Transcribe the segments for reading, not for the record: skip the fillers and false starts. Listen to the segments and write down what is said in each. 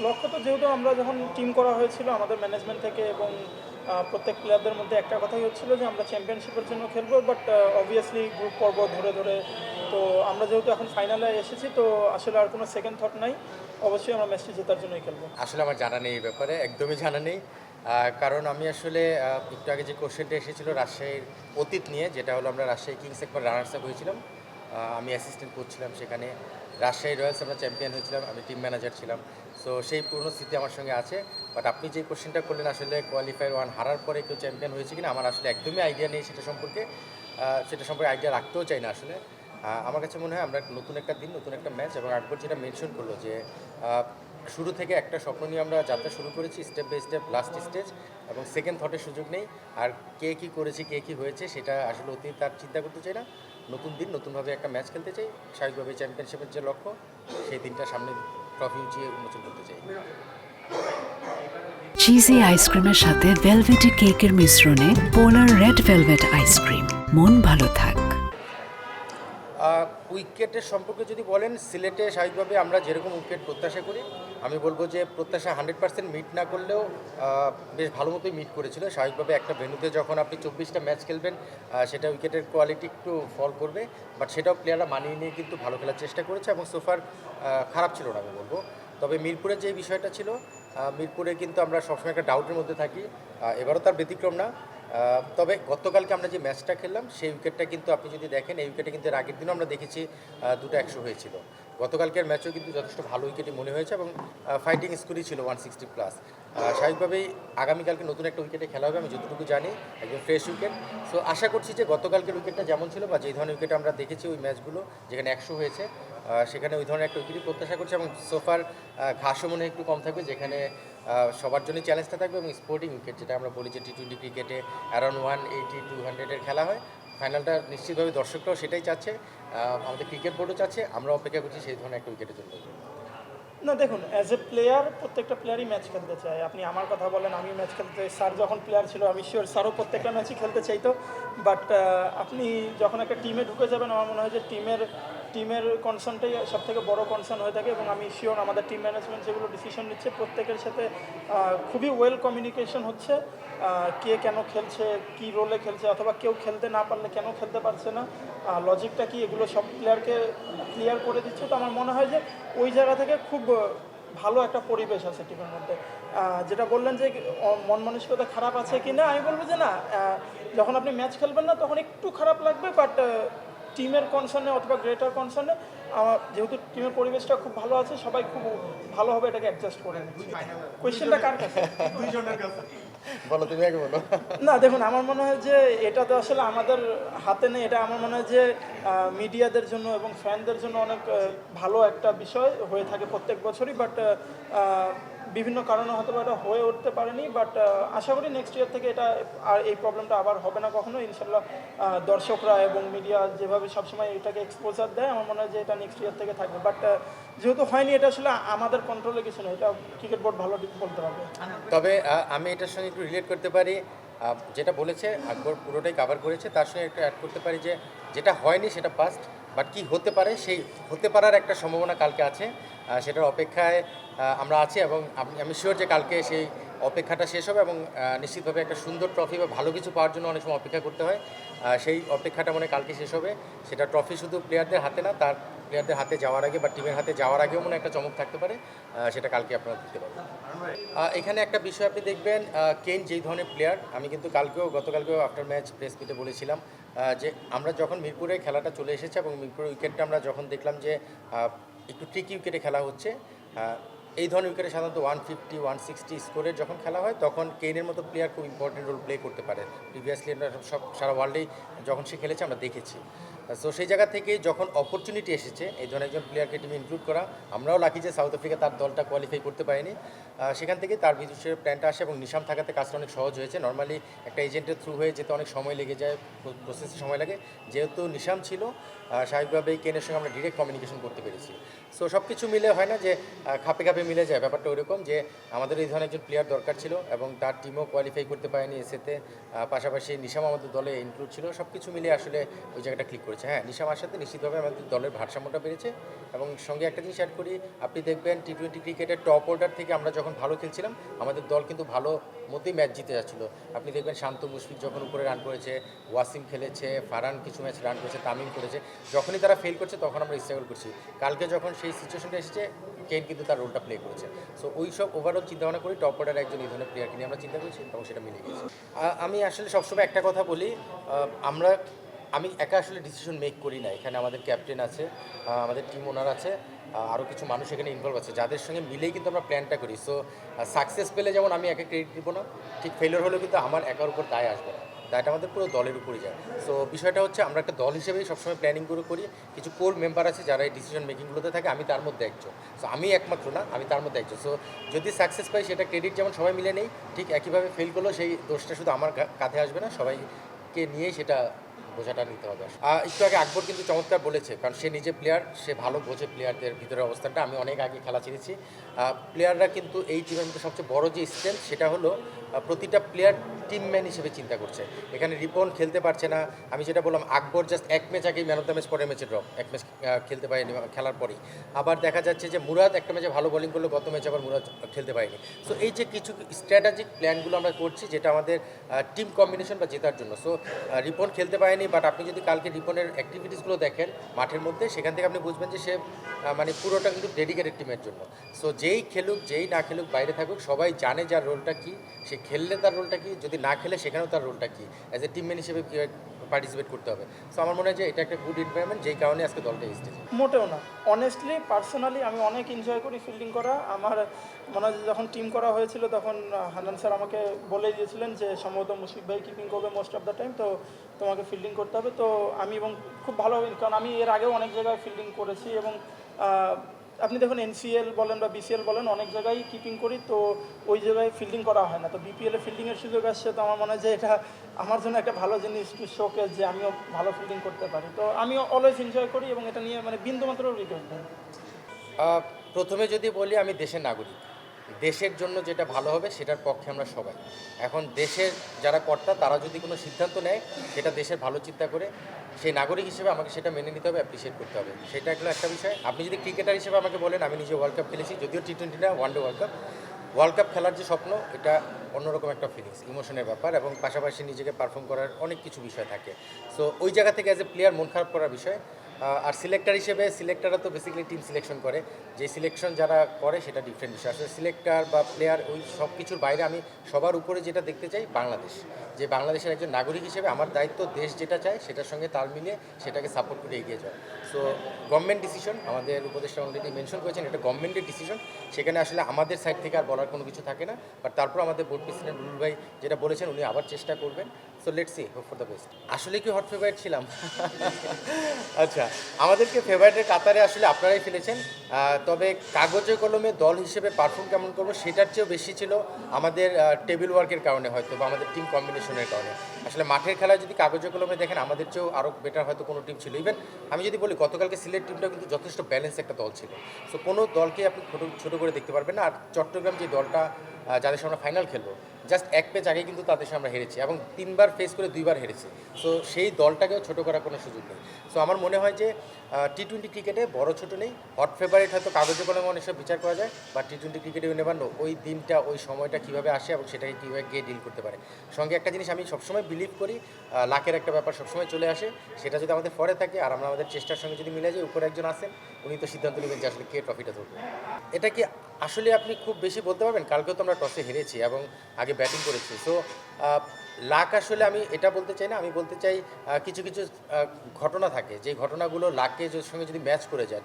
লক্ষ্য তো যেহেতু আমরা যখন টিম করা হয়েছিল আমাদের ম্যানেজমেন্ট থেকে এবং প্রত্যেক প্লেয়ারদের মধ্যে একটা কথাই হচ্ছিল যে আমরা চ্যাম্পিয়নশিপের জন্য খেলবো, বাট অবভিয়াসলি গ্রুপ পর্ব ধরে ধরে তো আমরা যেহেতু এখন ফাইনালে এসেছি তো আসলে আর কোনো সেকেন্ড থট নাই, অবশ্যই আমরা ম্যাচটি জেতার জন্যই খেলবো। আসলে আমার জানা নেই এই ব্যাপারে, একদমই জানা নেই। কারণ আমি আসলে একটু আগে যে কোশ্চেনটা এসেছিল রাজশাহীর অতীত নিয়ে, যেটা হলো আমরা রাজশাহী কিংস একবার রানার্স আপ হয়েছিলাম, আমি অ্যাসিস্ট্যান্ট কোচ ছিলাম সেখানে। রাজশাহী রয়্যালস আমরা চ্যাম্পিয়ন হয়েছিলাম, আমি টিম ম্যানেজার ছিলাম। সো সেই পুরনো স্মৃতি আমার সঙ্গে আছে। বাট আপনি যে কোশ্চেনটা করলেন আসলে কোয়ালিফায়ার ওয়ান হারার পরে কেউ চ্যাম্পিয়ন হয়েছে কিনা, আমার আসলে একদমই আইডিয়া নেই সেটা সম্পর্কে আইডিয়া রাখতেও চাই না আসলে। আমার কাছে মনে হয় আমরা নতুন একটা দিন, নতুন একটা ম্যাচ, এবং আকবর যেটা মেনশন করলো যে শুরু থেকে একটা স্বপ্ন নিয়ে আমরা যাত্রা শুরু করেছি, step by step last stage, এবং সেকেন্ড থটের সুযোগ নেই। আর কে কী করেছে, কে কী হয়েছে সেটা আসলে অতীত আর চিন্তা করতে চাই না। নতুন দিন, নতুনভাবে একটা ম্যাচ খেলতে চাই। স্বাভাবিকভাবে চ্যাম্পিয়নশিপের যে লক্ষ্য, সেই দিনটা সামনে ট্রফি উঁচিয়ে উন্মোচন করতে চাই। চিজি আইসক্রিমের সাথে ভেলভেটি কেকের মিশ্রণে পোলার রেড ভেলভেট আইসক্রিম, মন ভালো থাক। উইকেটের সম্পর্কে যদি বলেন, সিলেটে স্বাভাবিকভাবে আমরা যেরকম উইকেট প্রত্যাশা করি, আমি বলবো যে প্রত্যাশা 100% মিট না করলেও বেশ ভালো মতোই মিট করেছিল। স্বাভাবিকভাবে একটা ভেন্যুতে যখন আপনি 24টা ম্যাচ খেলবেন, সেটা উইকেটের কোয়ালিটি একটু ফল করবে, বাট সেটাও প্লেয়াররা মানিয়ে নিয়ে কিন্তু ভালো খেলার চেষ্টা করেছে, এবং সোফার খারাপ ছিল না আমি বলবো। তবে মিরপুরের যে বিষয়টা ছিল, মিরপুরে কিন্তু আমরা সবসময় একটা ডাউটের মধ্যে থাকি, এবারও তার ব্যতিক্রম না। তবে গতকালকে আমরা যে ম্যাচটা খেললাম, সেই উইকেটটা কিন্তু আপনি যদি দেখেন, এই উইকেটে কিন্তু এর আগের দিনও আমরা দেখেছি দুটো 100 হয়েছিল। গতকালকের ম্যাচও কিন্তু যথেষ্ট ভালো উইকেটই মনে হয়েছে, এবং ফাইটিং স্কোরই ছিল 160+। স্বাভাবিকভাবেই আগামীকালকে নতুন একটা উইকেটে খেলা হবে, আমি যতটুকু জানি একদম ফ্রেশ উইকেট। সো আশা করছি যে গতকালকের উইকেটটা যেমন ছিল, বা যেই ধরনের উইকেট আমরা দেখেছি ওই ম্যাচগুলো যেখানে 100 হয়েছে, সেখানে ওই ধরনের একটা উইকেটই প্রত্যাশা করছি। এবং সোফার ঘাসও মনে হয় একটু কম থাকবে, যেখানে সবার জন্যই চ্যালেঞ্জটা থাকবে, এবং স্পোর্টিং উইকেট যেটা আমরা বলি যে টি20 ক্রিকেটে অ্যারাউন্ড 180-200-এর খেলা হয়। ফাইনালটা নিশ্চিতভাবে দর্শকরাও সেটাই চাচ্ছে, আমাদের ক্রিকেট বোর্ডও চাচ্ছে, আমরা অপেক্ষা করছি সেই ধরনের একটা উইকেটের জন্য। না দেখুন, অ্যাজ এ প্লেয়ার প্রত্যেকটা প্লেয়ারই ম্যাচ খেলতে চায়। আপনি আমার কথা বলেন, আমি ম্যাচ খেলতে চাই। স্যার যখন প্লেয়ার ছিল আমি শিওর স্যারও প্রত্যেকটা ম্যাচই খেলতে চাইতো। বাট আপনি যখন একটা টিমে ঢুকে যাবেন, আমার মনে হয় যে টিমের কনসার্নটাই সবথেকে বড় কনসার্ন হয়ে থাকে, এবং আমি শিওর আমাদের টিম ম্যানেজমেন্ট যেগুলো ডিসিশন নিচ্ছে প্রত্যেকের সাথে খুবই ওয়েল কমিউনিকেশন হচ্ছে। কে কেন খেলছে, কি রোলে খেলছে, অথবা কেউ খেলতে না পারলে কেন খেলতে পারছে না, লজিকটা কি, এগুলো সব প্লেয়ারকে ক্লিয়ার করে দিচ্ছে। তো আমার মনে হয় যে ওই জায়গা থেকে খুব ভালো একটা পরিবেশ আছে টিমের মধ্যে। যেটা বললেন যে মন মানসিকতা খারাপ আছে কি না, আমি বলবো যে না, যখন আপনি ম্যাচ খেলবেন না তখন একটু খারাপ লাগবে, বাট টিমের কনসার্নে অথবা গ্রেটার কনসার্নে যেহেতু টিমের পরিবেশটা খুব ভালো আছে, সবাই খুব ভালোভাবে এটাকে অ্যাডজাস্ট করে নিচ্ছে। কোয়েশ্চেনটা কার কাছে? বলো, তুমি আগে বলো। না দেখুন, আমার মনে হয় যে এটা তো আসলে আমাদের হাতে নেই। এটা আমার মনে হয় যে মিডিয়াদের জন্য এবং ফ্যানদের জন্য অনেক ভালো একটা বিষয় হয়ে থাকে প্রত্যেক বছরই, বাট বিভিন্ন কারণে হয়তো এটা হয়ে উঠতে পারেনি। বাট আশা করি নেক্সট ইয়ার থেকে এটা আর এই প্রবলেমটা আবার হবে না কখনো, ইনশাল্লাহ। দর্শকরা এবং মিডিয়া যেভাবে সবসময় এটাকে এক্সপোজার দেয়, আমার মনে হয় যে এটা নেক্সট ইয়ার থেকে থাকবে। বাট যেহেতু হয়নি, এটা আসলে আমাদের কন্ট্রোলে কিছু নেই, এটা ক্রিকেট বোর্ড ভালো বলতে পারবে। তবে আমি এটার সঙ্গে একটু রিলেট করতে পারি। যেটা বলেছে আকবর পুরোটাই কভার করেছে, তার সঙ্গে একটু অ্যাড করতে পারি যে যেটা হয়নি সেটা পাস্ট, বাট কি হতে পারে, সেই হতে পারার একটা সম্ভাবনা কালকে আছে। সেটার অপেক্ষায় আমরা আছি, এবং আমি শিওর যে কালকে সেই অপেক্ষাটা শেষ হবে, এবং নিশ্চিতভাবে একটা সুন্দর ট্রফি বা ভালো কিছু পাওয়ার জন্য অনেক সময় অপেক্ষা করতে হয়। সেই অপেক্ষাটা মনে কালকে শেষ হবে। সেটা ট্রফি শুধু প্লেয়ারদের হাতে না, তার প্লেয়ারদের হাতে যাওয়ার আগে বা টিমের হাতে যাওয়ার আগেও মনে একটা চমক থাকতে পারে। সেটা কালকে আপনারা দেখতে পাবেন। এখানে একটা বিষয় আপনি দেখবেন, কেন যেই ধরনের প্লেয়ার, আমি কিন্তু গতকালকেও আফটার ম্যাচ প্রেস মিটে বলেছিলাম যে আমরা যখন মিরপুরে খেলাটা চলে এসেছে, এবং মিরপুরের উইকেটটা আমরা যখন দেখলাম যে একটু ট্রিকি উইকেটে খেলা হচ্ছে, এই ধরনের উইকেটে সাধারণত 150-160 স্কোরের যখন খেলা হয়, তখন কেইনের মতো প্লেয়ার খুব ইম্পর্টেন্ট রোল প্লে করতে পারে। প্রিভিয়াসলি আমরা সব সারা ওয়ার্ল্ডেই যখন সে খেলেছে আমরা দেখেছি। সো সেই জায়গা থেকে যখন অপরচুনিটি এসেছে এই ধরনের একজন প্লেয়ারকে টিমে ইনক্লুড করা, আমরাও লাকি যে সাউথ আফ্রিকা তার দলটা কোয়ালিফাই করতে পারেনি। সেখান থেকে তার বিদেশের প্ল্যানটা আসে, এবং নিশাম থাকাতে কাজটা অনেক সহজ হয়েছে। নর্মালি একটা এজেন্টের থ্রু হয়ে যেতে অনেক সময় লেগে যায়, প্রসেসে সময় লাগে। যেহেতু নিশাম ছিল, স্বাভাবিকভাবেই কেনের সঙ্গে আমরা ডিরেক্ট কমিউনিকেশন করতে পেরেছি। সো সব কিছু মিলে হয় না যে খাপে খাপে মিলে যায়, ব্যাপারটা ওইরকম যে আমাদের এই ধরনের একজন প্লেয়ার দরকার ছিল, এবং তার টিমও কোয়ালিফাই করতে পারেনি এসেতে। পাশাপাশি নিশাম আমাদের দলে ইনক্লুড ছিল, সব কিছু মিলে আসলে ওই জায়গাটা ক্লিক করে করেছে। হ্যাঁ, নিশাম আসাতে নিশ্চিতভাবে আমাদের দলের ভারসাম্যটা বেড়েছে। এবং সঙ্গে একটা জিনিস অ্যাড করি, আপনি দেখবেন টি-20 ক্রিকেটের টপ অর্ডার থেকে আমরা যখন ভালো খেলছিলাম আমাদের দল কিন্তু ভালো মতোই ম্যাচ জিতে যাচ্ছিল। আপনি দেখবেন শান্ত মুশফিক যখন উপরে রান করেছে, ওয়াসিম খেলেছে, ফারহান কিছু ম্যাচ রান করেছে, তামিম করেছে, যখনই তারা ফেল করছে তখন আমরা স্ট্রাগল করছি। কালকে যখন সেই সিচুয়েশনটা এসেছে, কেন কিন্তু তার রোলটা প্লে করেছে। সো ওই সব ওভারঅল চিন্তাভাবনা করি টপ অর্ডার একজন এই ধরনের প্লেয়ারকে নিয়ে আমরা চিন্তা করেছি এবং সেটা মিলে গেছে। আমি আসলে সবসময় একটা কথা বলি, আমি একা আসলে ডিসিশন মেক করি না। এখানে আমাদের ক্যাপ্টেন আছে, আমাদের টিম ওনার আছে, আরও কিছু মানুষ এখানে ইনভলভ আছে যাদের সঙ্গে মিলেই কিন্তু আমরা প্ল্যানটা করি। সো সাকসেস পেলে যেমন আমি একা ক্রেডিট দিব না, ঠিক ফেলিওর হলেও কিন্তু আমার একার উপর দায় আসবে না, দায়টা আমাদের পুরো দলের উপরই যায়। সো বিষয়টা হচ্ছে আমরা একটা দল হিসেবেই সবসময় প্ল্যানিং করি। কিছু কোর মেম্বার আছে যারা এই ডিসিশন মেকিংগুলোতে থাকে, আমি তার মধ্যে একজন। সো আমি একমাত্র না, আমি তার মধ্যে একজন। সো যদি সাকসেস পাই সেটা ক্রেডিট যেমন সবাই মিলে নেই, ঠিক একইভাবে ফেল করলেও সেই দোষটা শুধু আমার কাঁধে আসবে না, সবাইকে নিয়েই সেটা বোঝাটা নিতে হবে। একটু আগে আকবর কিন্তু চমৎকার বলেছে, কারণ সে নিজে প্লেয়ার, সে ভালো বোঝে প্লেয়ারদের ভিতরের অবস্থানটা। আমি অনেক আগে খেলা ছেড়েছি। প্লেয়াররা কিন্তু এই টিমের মধ্যে সবচেয়ে বড় যে স্ট্রেংথ সেটা হলো প্রতিটা প্লেয়ার টিমম্যান হিসেবে চিন্তা করছে। এখানে রিপন খেলতে পারছে না, আমি যেটা বললাম আকবর জাস্ট এক ম্যাচ আগেই ম্যান অফ দ্য ম্যাচ, পরের ম্যাচে ড্রপ, এক ম্যাচ খেলতে পারেনি খেলার পরেই। আবার দেখা যাচ্ছে যে মুরাদ একটা ম্যাচে ভালো বোলিং করলো, গত ম্যাচে আবার মুরাদ খেলতে পারেনি। সো এই যে কিছু স্ট্র্যাটেজিক প্ল্যানগুলো আমরা করছি যেটা আমাদের টিম কম্বিনেশন বা জেতার জন্য। সো রিপন খেলতে পারেনি, বাট আপনি যদি কালকে রিপনের অ্যাক্টিভিটিসগুলো দেখেন মাঠের মধ্যে, সেখান থেকে আপনি বুঝবেন যে সে মানে পুরোটা কিন্তু ডেডিকেটেড টিমের জন্য। সো যেই খেলুক যেই না খেলুক বাইরে থাকুক, সবাই জানে যার রোলটা কী, সে খেললে তার রোলটা কী, যদি না খেলে সেখানেও তার রোলটা কী, অ্যাজ এ টিমম্যান হিসেবে কীভাবে পার্টিসিপেট করতে হবে। সো আমার মনে হয় যে এটা একটা গুড এনভায়রনমেন্ট, যেই কারণে আজকে দলটা এসেছে। মোটেও না, অনেস্টলি পার্সোনালি আমি অনেক এনজয় করি ফিল্ডিং করা। আমার মনে হয় যে যখন টিম করা হয়েছিল তখন হান্নান স্যার আমাকে বলে দিয়েছিলেন যে সম্ভবত মুশফিক ভাই কিপিং করবে মোস্ট অফ দ্য টাইম, তো তোমাকে ফিল্ডিং করতে হবে। তো আমি এবং খুব ভালো, কারণ আমি এর আগেও অনেক জায়গায় ফিল্ডিং করেছি এবং আপনি দেখুন এনসিএল বলেন বা বিসিএল বলেন, অনেক জায়গায় কিপিং করি, তো ওই জায়গায় ফিল্ডিং করা হয় না। তো বিপিএলে ফিল্ডিংয়ের সুযোগ আসছে, তো আমার মনে হয় যে এটা আমার জন্য একটা ভালো জিনিস, টু শোকেস যে আমিও ভালো ফিল্ডিং করতে পারি। তো আমিও অলওয়েজ এনজয় করি এবং এটা নিয়ে মানে বিন্দুমাত্র রিগ্রেট নেই। প্রথমে যদি বলি, আমি দেশের নাগরিক, দেশের জন্য যেটা ভালো হবে সেটার পক্ষে আমরা সবাই। এখন দেশের যারা কর্তা তারা যদি কোনো সিদ্ধান্ত নেয় সেটা দেশের ভালো চিন্তা করে, সেই নাগরিক হিসেবে আমাকে সেটা মেনে নিতে হবে, অ্যাপ্রিসিয়েট করতে হবে। সেটা একটা বিষয়। আপনি যদি ক্রিকেটার হিসেবে আমাকে বলেন, আমি নিজে ওয়ার্ল্ড কাপ খেলেছি, যদিও টি-20 না, ওয়ানডে ওয়ার্ল্ড কাপ খেলার যে স্বপ্ন, এটা অন্যরকম একটা ফিলিংস, ইমোশনের ব্যাপার, এবং পাশাপাশি নিজেকে পারফর্ম করার অনেক কিছু বিষয় থাকে। সো ওই জায়গা থেকে অ্যাজ এ প্লেয়ার মন খারাপ করার বিষয়। আর সিলেক্টর হিসেবে, সিলেক্টররা তো বেসিক্যালি টিম সিলেকশন করে, যে সিলেকশন যারা করে সেটা ডিফারেন্ট বিষয়। আসলে সিলেক্টর বা প্লেয়ার ওই সব কিছুর বাইরে আমি সবার উপরে যেটা দেখতে চাই বাংলাদেশ, যে বাংলাদেশের একজন নাগরিক হিসেবে আমার দায়িত্ব দেশ যেটা চায় সেটার সঙ্গে তাল মিলিয়ে সেটাকে সাপোর্ট করে এগিয়ে যাওয়া। সো গভর্নমেন্ট ডিসিশন, আমাদের উপদেষ্টা অলরেডি মেনশন করেছেন, এটা গভর্নমেন্টের ডিসিশন, সেখানে আসলে আমাদের সাইড থেকে আর বলার কোনো কিছু থাকে না। বাট তারপর আমাদের বোর্ড প্রেসিডেন্ট রুল ভাই যেটা বলেছেন, উনি আবার চেষ্টা করবেন। So let's see, hope for the best. আসলে কি হট ফেভারিট ছিলাম? আচ্ছা, আমাদেরকে ফেভারিটের কাতারে আসলে আপনারাই ফেলেছেন। তবে কাগজে কলমে দল হিসেবে পারফর্ম কেমন করবো সেটার চেয়েও বেশি ছিল আমাদের টেবিল ওয়ার্কের কারণে, হয়তো বা আমাদের টিম কম্বিনেশনের কারণে। আসলে মাঠের খেলায় যদি কাগজে কলমে দেখেন, আমাদের চেয়েও আরও বেটার হয়তো কোনো টিম ছিল। ইভেন আমি যদি বলি, গতকালকে সিলেট টিমটা কিন্তু যথেষ্ট ব্যালেন্স একটা দল ছিল। সো কোনো দলকে আপনি ছোটো করে দেখতে পারবেন না। আর চট্টগ্রাম যে দলটা যাদের সামনে ফাইনাল খেলবো, জাস্ট এক ম্যাচ আগে কিন্তু তাদের সামনে হেরেছি এবং 3বার ফেস করে 2বার হেরেছি। সো সেই দলটাকেও ছোটো করার কোনো সুযোগ নেই। সো আমার মনে হয় যে টি-20 ক্রিকেটে বড় ছোটো নেই, হট ফেভারিট হয়তো কাগজে কলমে অনেক সব বিচার করা যায়, বা টি-20 ক্রিকেটে নেবার ওই দিনটা ওই সময়টা কীভাবে আসে এবং সেটাকে কীভাবে গিয়ে ডিল করতে পারে। সঙ্গে একটা জিনিস আমি সবসময় বিলিভ করি, লাকের একটা ব্যাপার সবসময় চলে আসে, সেটা যদি আমাদের ফরে থাকে আর আমরা আমাদের চেষ্টার সঙ্গে যদি মিলে যাই, উপরে একজন আসেন, উনি তো সিদ্ধান্ত নেবেন যে আসলে কে ট্রফিটা ধরবে। এটা কি আসলে আপনি খুব বেশি বলতে পারবেন? কালকেও তো আমরা টসে হেরেছি এবং আগে ব্যাটিং করেছি। সো লাক আসলে আমি এটা বলতে চাই না, আমি বলতে চাই কিছু কিছু ঘটনা থাকে, যে ঘটনাগুলো লাকের সঙ্গে যদি ম্যাচ করে যায়।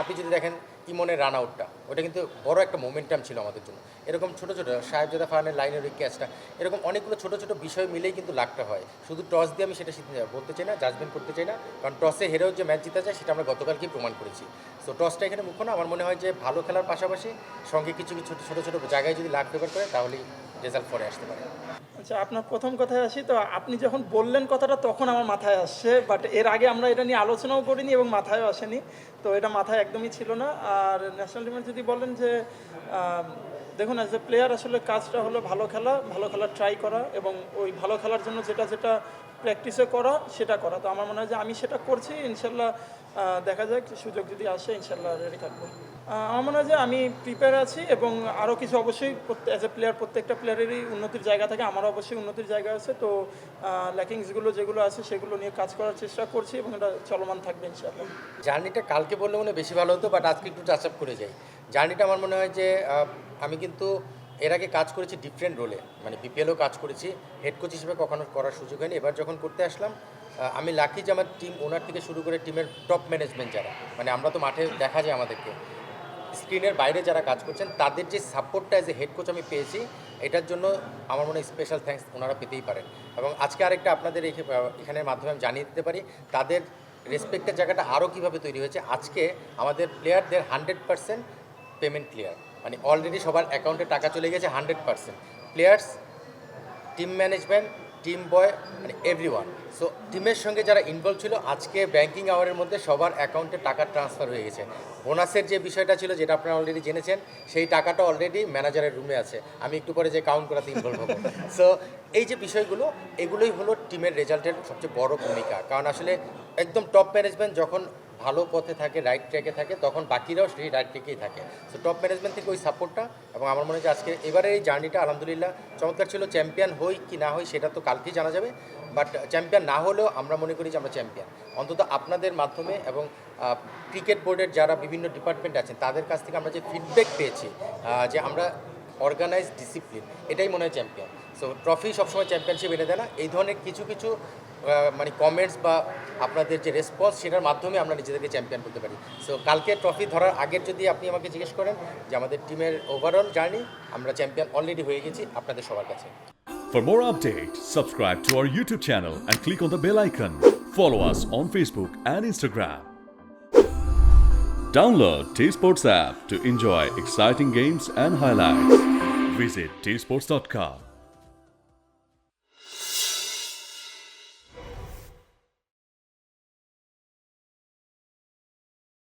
আপনি যদি দেখেন ইমনের রান আউটটা, ওটা কিন্তু বড় একটা মোমেন্টাম ছিল আমাদের জন্য। এরকম ছোটো ছোটো সাহেবজাদা ফারহানের লাইনের ওই ক্যাচটা, এরকম অনেকগুলো ছোটো ছোটো বিষয় মিলেই কিন্তু লাকটা হয়। শুধু টস দিয়ে আমি সেটা বলতে চাই না, জাজমেন্ট করতে চাই না, কারণ টসে হেরেও যে ম্যাচ জিতা যায় সেটা আমরা গতকালকেই প্রমাণ করেছি। সো টসটা এখানে মুখ্য না। আমার মনে হয় যে ভালো খেলার পাশাপাশি সঙ্গে কিছু কিছু ছোটো ছোটো জায়গায় যদি লাক ফেভার করে, তাহলেই রেজাল্ট পরে আসতে পারে। আচ্ছা, আপনার প্রথম কথায় আসি। তো আপনি যখন বললেন কথাটা তখন আমার মাথায় আসছে, বাট এর আগে আমরা এটা নিয়ে আলোচনাও করিনি এবং মাথায়ও আসেনি, তো এটা মাথায় একদমই ছিল না। আর ন্যাশনাল টিমের যদি বলেন যে দেখুন, অ্যাজ এ প্লেয়ার আসলে কাজটা হলো ভালো খেলা, ভালো খেলা ট্রাই করা এবং ওই ভালো খেলার জন্য যেটা যেটা প্র্যাকটিসে করা সেটা করা। তো আমার মনে হয় যে আমি সেটা করছি, ইনশাল্লাহ দেখা যাক, সুযোগ যদি আসে ইনশাল্লাহ রেডি থাকবো। আমার মনে হয় যে আমি প্রিপেয়ার আছি এবং আরও কিছু অবশ্যই অ্যাজ এ প্লেয়ার প্রত্যেকটা প্লেয়ারেরই উন্নতির জায়গা থাকে, আমারও অবশ্যই উন্নতির জায়গা আছে। তো ল্যাকিংসগুলো যেগুলো আছে সেগুলো নিয়ে কাজ করার চেষ্টা করছি এবং এটা চলমান থাকবে ইনশাল্লাহ। জার্নিটা কালকে বললে মনে হয় বেশি ভালো হতো, বাট আজকে একটু টাচ আপ করে যাই। জার্নিটা আমার মনে হয় যে আমি কিন্তু এর আগে কাজ করেছি ডিফারেন্ট রোলে, মানে বিপিএলও কাজ করেছি, হেড কোচ হিসেবে কখনো করার সুযোগ হয়নি। এবার যখন করতে আসলাম আমি লাকি যে আমার টিম ওনার থেকে শুরু করে টিমের টপ ম্যানেজমেন্ট যারা, মানে আমরা তো মাঠে দেখা যায় আমাদেরকে, স্ক্রিনের বাইরে যারা কাজ করছেন তাদের যে সাপোর্টটা অ্যাজ এ হেড কোচ আমি পেয়েছি, এটার জন্য আমার মনে হয় স্পেশাল থ্যাঙ্কস ওনারা পেতেই পারেন। এবং আজকে আরেকটা আপনাদের এখানের মাধ্যমে আমি জানিয়ে দিতে পারি তাদের রেসপেক্টের জায়গাটা আরও কীভাবে তৈরি হয়েছে। আজকে আমাদের প্লেয়ারদের 100% পেমেন্ট ক্লিয়ার, মানে অলরেডি সবার অ্যাকাউন্টে টাকা চলে গেছে 100%। প্লেয়ার্স, টিম ম্যানেজমেন্ট, টিম বয়, মানে এভরিওয়ান। সো টিমের সঙ্গে যারা ইনভলভ ছিল আজকে ব্যাংকিং আওয়ারের মধ্যে সবার অ্যাকাউন্টে টাকা ট্রান্সফার হয়ে গেছে। বোনাসের যে বিষয়টা ছিল যেটা আপনারা অলরেডি জেনেছেন, সেই টাকাটা অলরেডি ম্যানেজারের রুমে আছে, আমি একটু পরে যে কাউন্ট করাতে ইনভলভ হবো। সো এই যে বিষয়গুলো, এগুলোই হলো টিমের রেজাল্টের সবচেয়ে বড় ভূমিকা। কারণ আসলে একদম টপ ম্যানেজমেন্ট যখন ভালো পথে থাকে, রাইট ট্র্যাকে থাকে, তখন বাকিরাও সেই রাইট ট্র্যাকেই থাকে। সো টপ ম্যানেজমেন্ট থেকে ওই সাপোর্টটা, এবং আমার মনে হয় যে আজকে এবারে এই জার্নিটা আলহামদুলিল্লাহ চমৎকার ছিল। চ্যাম্পিয়ন হই কি না হই সেটা তো কালকেই জানা যাবে, বাট চ্যাম্পিয়ন না হলেও আমরা মনে করি যে আমরা চ্যাম্পিয়ন। অন্তত আপনাদের মাধ্যমে এবং ক্রিকেট বোর্ডের যারা বিভিন্ন ডিপার্টমেন্ট আছেন তাদের কাছ থেকে আমরা যে ফিডব্যাক পেয়েছি যে আমরা অর্গানাইজ ডিসিপ্লিন, এটাই মনে হয় চ্যাম্পিয়ন। সো ট্রফি সবসময় চ্যাম্পিয়নশিপ এনে দেয় না, এই ধরনের কিছু কিছু মানে কমেন্টস বা আপনাদের যে রেসপন্স সেটার মাধ্যমে আমরা নিজেদেরকে চ্যাম্পিয়ন করতে পারি। সো কালকে ট্রফি ধরার আগের যদি আপনি আমাকে জিজ্ঞেস করেন যে আমাদের টিমের ওভারঅল জার্নি, আমরা চ্যাম্পিয়ন অলরেডি হয়ে গেছি আপনাদের সবার কাছে। For more updates, subscribe to our YouTube channel and click on the bell icon. Follow us on Facebook and Instagram. Download T-Sports app to enjoy exciting games and highlights. Visit tsports.com.